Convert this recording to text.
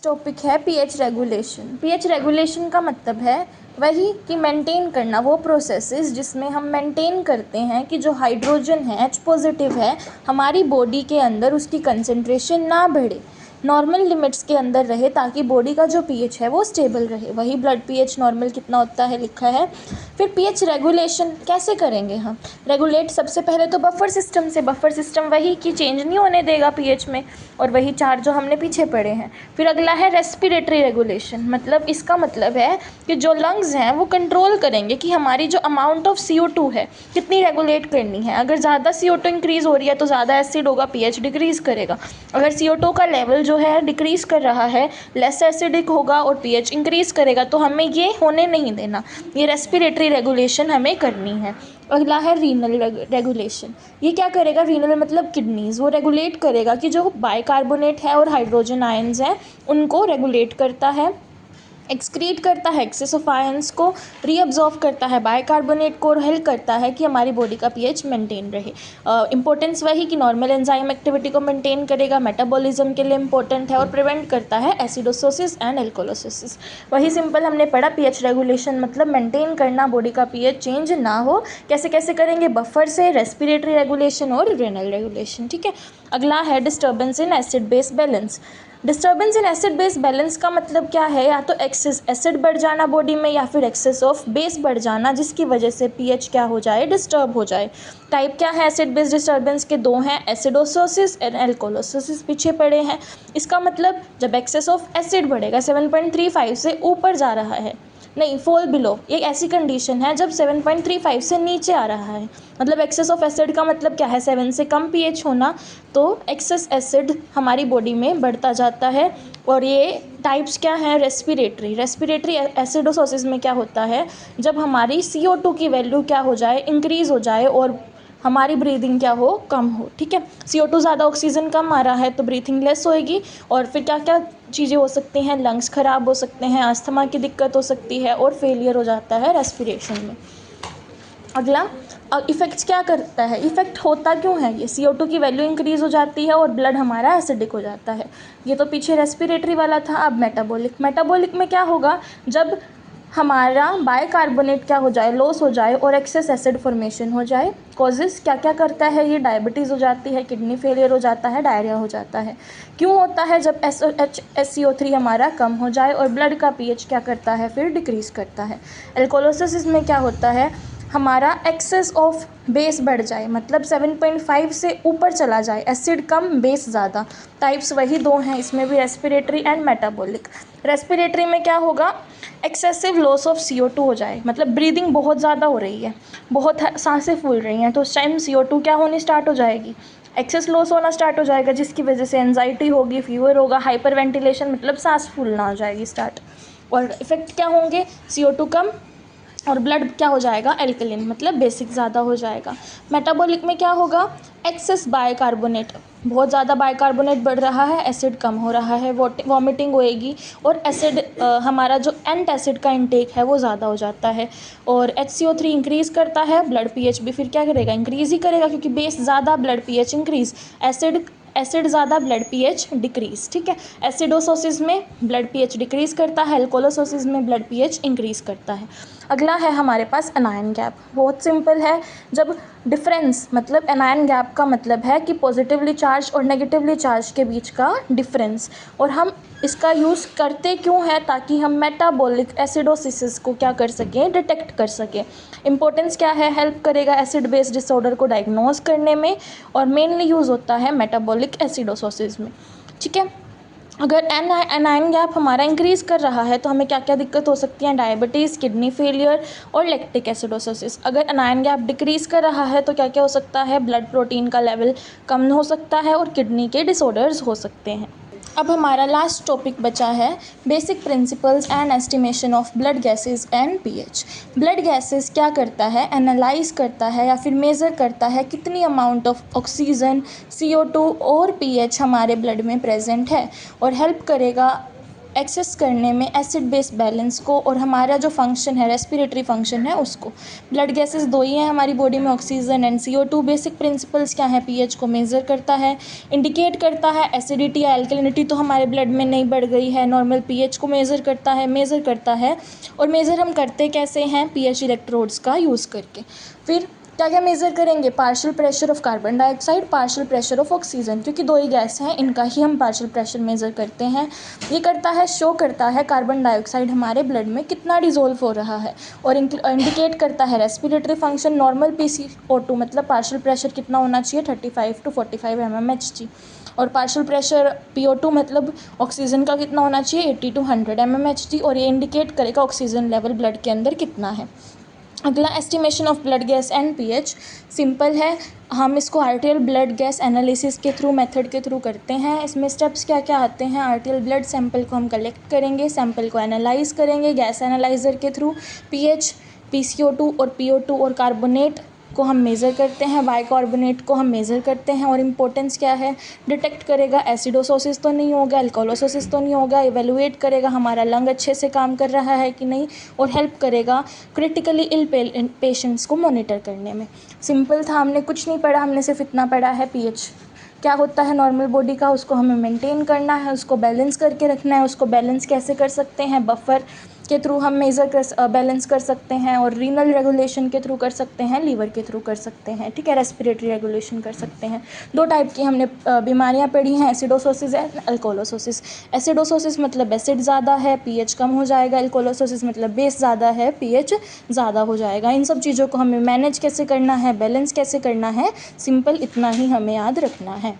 Topic है pH regulation. PH regulation का मतलब है वही कि मेंटेन करना, वो प्रोसेसेस जिसमें हम मेंटेन करते हैं कि जो हाइड्रोजन है H पॉजिटिव है हमारी बॉडी के अंदर उसकी कंसंट्रेशन ना बढ़े, नॉर्मल लिमिट्स के अंदर रहे ताकि बॉडी का जो पीएच है वो स्टेबल रहे। वही ब्लड पीएच नॉर्मल कितना होता है लिखा है। फिर पीएच रेगुलेशन कैसे करेंगे हम? रेगुलेट सबसे पहले तो बफर सिस्टम से। बफर सिस्टम वही कि चेंज नहीं होने देगा पीएच में, और वही चार जो हमने पीछे पढ़े हैं। फिर अगला है रेस्पिरेटरी रेगुलेशन। मतलब इसका मतलब है कि जो लंग्स हैं वो कंट्रोल करेंगे कि हमारी जो अमाउंट ऑफ CO2 है कितनी रेगुलेट करनी है। अगर ज़्यादा CO2 इंक्रीज़ हो रही है तो ज़्यादा एसिड होगा, पीएच डिक्रीज़ करेगा। अगर CO2 का लेवल जो है डिक्रीज़ कर रहा है, लेस एसिडिक होगा और पीएच इंक्रीज़ करेगा। तो हमें ये होने नहीं देना, ये रेस्पिरेटरी रेगुलेशन हमें करनी है। अगला है रीनल रेगुलेशन। ये क्या करेगा? रीनल मतलब किडनीज़, वो रेगुलेट करेगा कि जो बाइकार्बोनेट है और हाइड्रोजन आयंस हैं उनको रेगुलेट करता है, एक्सक्रीट करता है एक्सेस ऑफ आयंस को, रीअब्जॉर्व करता है बाइकार्बोनेट को और हेल्प करता है कि हमारी बॉडी का पीएच मेंटेन रहे। इंपॉर्टेंस वही कि नॉर्मल एंजाइम एक्टिविटी को मेंटेन करेगा, मेटाबॉलिज्म के लिए इंपॉर्टेंट है और प्रिवेंट करता है एसिडोसिस एंड एल्कोलोसिस। वही सिंपल हमने पढ़ा, पीएच रेगुलेशन मतलब मेंटेन करना, बॉडी का पीएच चेंज ना हो। कैसे कैसे करेंगे? बफर से, रेस्पिरेटरी रेगुलेशन और रेनल रेगुलेशन। ठीक है। अगला है disturbance in acid base balance. Disturbance in acid base balance का मतलब क्या है? या तो एक्सेस एसिड बढ़ जाना बॉडी में या फिर एक्सेस ऑफ बेस बढ़ जाना, जिसकी वजह से पीएच क्या हो जाए? डिस्टर्ब हो जाए। टाइप क्या है एसिड बेस डिस्टर्बेंस के? दो हैं, एसिडोसिस एंड एल्कोलोसिस, पीछे पड़े हैं। इसका मतलब जब एक्सेस ऑफ एसिड बढ़ेगा 7.35 से ऊपर जा रहा है, नहीं फॉल बिलो, ये ऐसी कंडीशन है जब 7.35 से नीचे आ रहा है। मतलब एक्सेस ऑफ एसिड का मतलब क्या है? 7 से कम पीएच होना। तो एक्सेस एसिड हमारी बॉडी में बढ़ता जाता है। और ये टाइप्स क्या हैं? रेस्पिरेटरी एसिडोसिस में क्या होता है? जब हमारी CO2 की वैल्यू क्या हो जाए? इंक्रीज़ हो जाए और हमारी ब्रीदिंग क्या हो? कम हो। ठीक है। CO2 ज़्यादा, ऑक्सीजन कम आ रहा है तो ब्रीथिंग लेस होएगी। और फिर क्या क्या चीज़ें हो सकती हैं? लंग्स ख़राब हो सकते हैं, अस्थमा की दिक्कत हो सकती है और फेलियर हो जाता है रेस्पिरेशन में। अगला इफ़ेक्ट्स क्या करता है? इफ़ेक्ट होता क्यों है? ये CO2 की वैल्यू इंक्रीज़ हो जाती है और ब्लड हमारा एसिडिक हो जाता है। ये तो पीछे रेस्पिरेटरी वाला था। अब मेटाबॉलिक में क्या होगा? जब हमारा बाइकार्बोनेट क्या हो जाए? लॉस हो जाए और एक्सेस एसिड फॉर्मेशन हो जाए। कॉजेज़ क्या क्या करता है ये? डायबिटीज़ हो जाती है, किडनी फेलियर हो जाता है, डायरिया हो जाता है। क्यों होता है? जब SCO3 हमारा कम हो जाए और ब्लड का पीएच क्या करता है? फिर डिक्रीज़ करता है। एल्कोलोसिस में क्या होता है? हमारा एक्सेस ऑफ बेस बढ़ जाए, मतलब 7.5 से ऊपर चला जाए, एसिड कम बेस ज़्यादा। टाइप्स वही दो हैं, इसमें भी रेस्पिरेटरी एंड मेटाबॉलिक। रेस्पिरेटरी में क्या होगा? एक्सेसिव लॉस ऑफ CO2 हो जाए, मतलब ब्रीदिंग बहुत ज़्यादा हो रही है, बहुत सांसें फूल रही हैं, तो उस टाइम CO2 क्या होनी स्टार्ट हो जाएगी? एक्सेस लॉस होना स्टार्ट हो जाएगा, जिसकी वजह से एंजाइटी होगी, फीवर होगा, हाइपर वेंटिलेशन मतलब सांस फूलना हो जाएगी स्टार्ट। और इफेक्ट क्या होंगे? CO2 कम और ब्लड क्या हो जाएगा? एल्कलिन, मतलब बेसिक ज़्यादा हो जाएगा। मेटाबॉलिक में क्या होगा? एक्सेस बाइकार्बोनेट, बहुत ज़्यादा बाइकार्बोनेट बढ़ रहा है, एसिड कम हो रहा है, वॉमिटिंग होएगी और एसिड हमारा जो एंट एसिड का इंटेक है वो ज़्यादा हो जाता है। और HCO3 इंक्रीज़ करता है, ब्लड पीएच भी फिर क्या करेगा? इंक्रीज़ ही करेगा, क्योंकि बेस ज़्यादा, ब्लड पीएच इंक्रीज़, एसिड ज़्यादा, ब्लड पीएच डिक्रीज़। ठीक है। एसिडोसिस में ब्लड पीएच डिक्रीज़ करता है, एल्कोलोसिस में ब्लड पीएच इंक्रीज़ करता है। अगला है हमारे पास एनायन गैप। बहुत सिंपल है, जब डिफरेंस, मतलब एनायन गैप का मतलब है कि पॉजिटिवली चार्ज और नेगेटिवली चार्ज के बीच का डिफरेंस। और हम इसका यूज़ करते क्यों है? ताकि हम मेटाबॉलिक एसिडोसिस को क्या कर सकें? डिटेक्ट कर सकें। इंपॉर्टेंस क्या है? हेल्प करेगा एसिड बेस डिसऑर्डर को डायग्नोज करने में, और मेनली यूज़ होता है मेटाबॉलिक एसिडोसिस में। ठीक है। अगर एनायन गैप हमारा इंक्रीज़ कर रहा है तो हमें क्या क्या दिक्कत हो सकती है? डायबिटीज़, किडनी फेलियर और लैक्टिक एसिडोसिस। अगर एनायन गैप डिक्रीज़ कर रहा है तो क्या क्या हो सकता है? ब्लड प्रोटीन का लेवल कम हो सकता है और किडनी के डिसऑर्डर्स हो सकते हैं। अब हमारा लास्ट टॉपिक बचा है basic principles and estimation of blood gases and pH. Blood gases क्या करता है? एनालाइज करता है या फिर मेज़र करता है कितनी अमाउंट ऑफ ऑक्सीजन, CO2 और पीएच हमारे ब्लड में प्रेजेंट है, और हेल्प करेगा एक्सेस करने में एसिड बेस बैलेंस को और हमारा जो फंक्शन है रेस्पिरेटरी फंक्शन है उसको। ब्लड गैसेस दो ही हैं हमारी बॉडी में, oxygen and CO2। Basic principles क्या है, पीएच को मेज़र करता है, इंडिकेट करता है एसिडिटी या एल्कलिनिटी तो हमारे ब्लड में नहीं बढ़ गई है, नॉर्मल पीएच को मेज़र करता है। और मेज़र हम करते कैसे हैं, पीएच इलेक्ट्रोड्स का यूज़ करके। फिर क्या क्या मेज़र करेंगे, partial pressure of carbon dioxide, partial pressure of oxygen, क्योंकि दो ही गैस हैं इनका ही हम पार्शियल प्रेशर मेज़र करते हैं। ये करता है, शो करता है कार्बन डाइऑक्साइड हमारे ब्लड में कितना डिज़ोल्व हो रहा है, और इंडिकेट करता है रेस्पिरेटरी फंक्शन, नॉर्मल PCO2 मतलब पार्शियल प्रेशर कितना होना चाहिए 35 to 45 mmHg, और पार्शियल प्रेशर PO2 मतलब ऑक्सीजन का कितना होना चाहिए 80 to 100 mmHg, और ये इंडिकेट करेगा ऑक्सीजन लेवल ब्लड के अंदर कितना है। अगला estimation of blood gas and pH, simple है, हम इसको आर्टियल ब्लड गैस एनालिसिस के थ्रू मेथड के थ्रू करते हैं। इसमें स्टेप्स क्या क्या आते हैं, आर्टियल ब्लड सैंपल को हम कलेक्ट करेंगे, सैंपल को एनालाइज करेंगे गैस एनालाइज़र के थ्रू, पीएच, PCO2 और PO2 और कार्बोनेट को हम मेज़र करते हैं, बाइकार्बोनेट को हम मेज़र करते हैं, और इम्पोर्टेंस क्या है, डिटेक्ट करेगा एसिडोसिस तो नहीं होगा, अल्कोलोसिस तो नहीं होगा, इवेलुएट करेगा हमारा लंग अच्छे से काम कर रहा है कि नहीं, और हेल्प करेगा क्रिटिकली इल पेशेंट्स को मॉनिटर करने में। सिंपल था, हमने कुछ नहीं पढ़ा, हमने सिर्फ इतना पढ़ा है पीएच क्या होता है नॉर्मल बॉडी का, उसको हमें मेंटेन करना है, उसको बैलेंस करके रखना है। उसको बैलेंस कैसे कर सकते हैं, बफर के थ्रू हम बैलेंस कर सकते हैं, और रीनल रेगुलेशन के थ्रू कर सकते हैं, लीवर के थ्रू कर सकते हैं, ठीक है, रेस्पिरेटरी रेगुलेशन कर सकते हैं। दो टाइप की हमने बीमारियां पढ़ी हैं, एसिडोसिस एंड अल्कोलोसिस। एसिडोसिस मतलब एसिड ज़्यादा है, पीएच कम हो जाएगा, अल्कोलोसिस मतलब बेस ज़्यादा है, पीएच ज़्यादा हो जाएगा। इन सब चीज़ों को हमें मैनेज कैसे करना है, बैलेंस कैसे करना है, सिंपल इतना ही हमें याद रखना है।